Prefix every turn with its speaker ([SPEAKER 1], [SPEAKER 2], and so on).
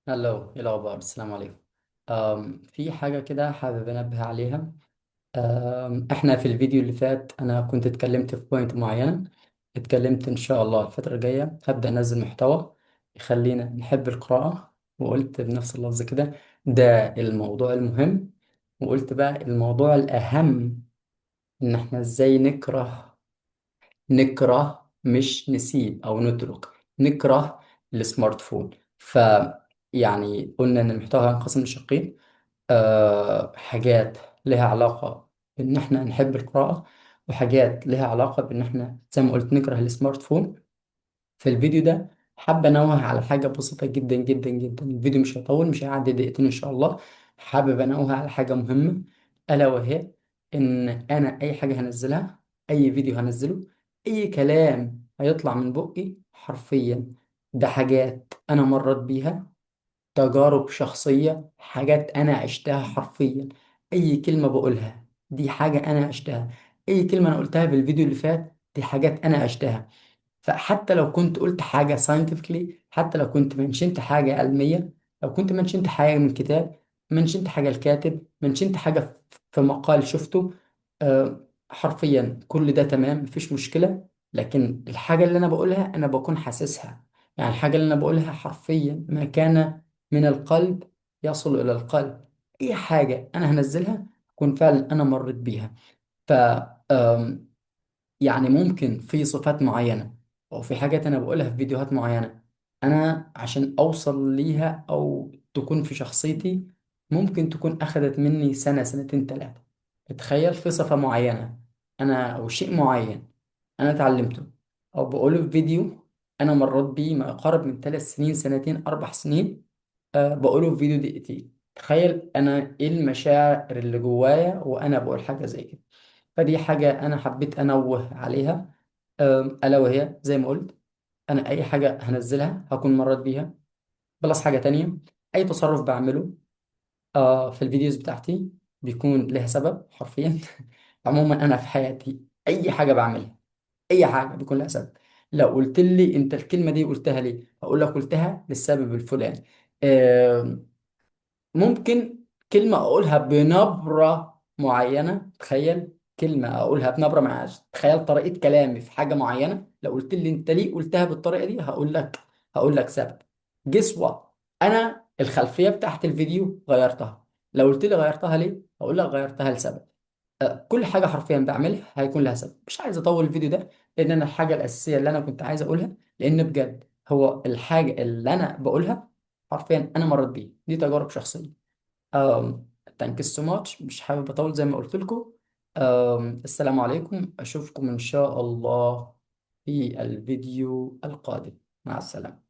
[SPEAKER 1] هلو، ايه الاخبار؟ السلام عليكم. في حاجه كده حابب انبه عليها. احنا في الفيديو اللي فات انا كنت اتكلمت في بوينت معينه. اتكلمت ان شاء الله الفتره الجايه هبدا انزل محتوى يخلينا نحب القراءه، وقلت بنفس اللفظ كده ده الموضوع المهم. وقلت بقى الموضوع الاهم ان احنا ازاي نكره مش نسيب او نترك. نكره السمارت فون. يعني قلنا ان المحتوى هينقسم لشقين. حاجات لها علاقة بان احنا نحب القراءة، وحاجات لها علاقة بان احنا زي ما قلت نكره السمارت فون. في الفيديو ده حابة انوه على حاجة بسيطة جدا جدا جدا. الفيديو مش هيطول، مش هيعدي دقيقتين ان شاء الله. حابب انوه على حاجة مهمة، الا وهي ان انا اي حاجة هنزلها، اي فيديو هنزله، اي كلام هيطلع من بقي حرفيا ده حاجات انا مريت بيها، تجارب شخصية، حاجات أنا عشتها حرفيا. أي كلمة بقولها دي حاجة أنا عشتها. أي كلمة أنا قلتها في الفيديو اللي فات دي حاجات أنا عشتها. فحتى لو كنت قلت حاجة scientifically، حتى لو كنت منشنت حاجة علمية، لو كنت منشنت حاجة من كتاب، منشنت حاجة الكاتب، منشنت حاجة في مقال شفته، حرفيا كل ده تمام، مفيش مشكلة. لكن الحاجة اللي أنا بقولها أنا بكون حاسسها. يعني الحاجة اللي أنا بقولها حرفيا ما كان من القلب يصل إلى القلب. أي حاجة أنا هنزلها أكون فعلا أنا مريت بيها. ف يعني ممكن في صفات معينة أو في حاجات أنا بقولها في فيديوهات معينة، أنا عشان أوصل ليها أو تكون في شخصيتي ممكن تكون أخذت مني سنة، سنتين، ثلاثة. تخيل في صفة معينة أنا أو شيء معين أنا اتعلمته أو بقوله في فيديو أنا مريت بيه ما يقارب من 3 سنين، سنتين، 4 سنين. بقوله في فيديو دقيقتين. تخيل أنا إيه المشاعر اللي جوايا وأنا بقول حاجة زي كده. فدي حاجة أنا حبيت أنوه عليها. ألا وهي زي ما قلت أنا أي حاجة هنزلها هكون مريت بيها. بلس حاجة تانية، أي تصرف بعمله في الفيديوز بتاعتي بيكون له سبب حرفيا. عموما أنا في حياتي أي حاجة بعملها، أي حاجة بيكون لها سبب. لو قلت لي أنت الكلمة دي قلتها ليه، هقول لك قلتها للسبب الفلاني. ممكن كلمة أقولها بنبرة معينة. تخيل كلمة أقولها بنبرة معينة، تخيل طريقة كلامي في حاجة معينة. لو قلت لي أنت ليه قلتها بالطريقة دي هقول لك سبب. جسوة، أنا الخلفية بتاعت الفيديو غيرتها. لو قلت لي غيرتها ليه هقول لك غيرتها لسبب. كل حاجة حرفيا بعملها هيكون لها سبب. مش عايز أطول الفيديو ده لأن أنا الحاجة الأساسية اللي أنا كنت عايز أقولها، لأن بجد هو الحاجة اللي أنا بقولها حرفيا أنا مريت بيه، دي تجارب شخصية. ثانك سو ماتش. مش حابب اطول زي ما قلت لكم. السلام عليكم، اشوفكم ان شاء الله في الفيديو القادم. مع السلامة.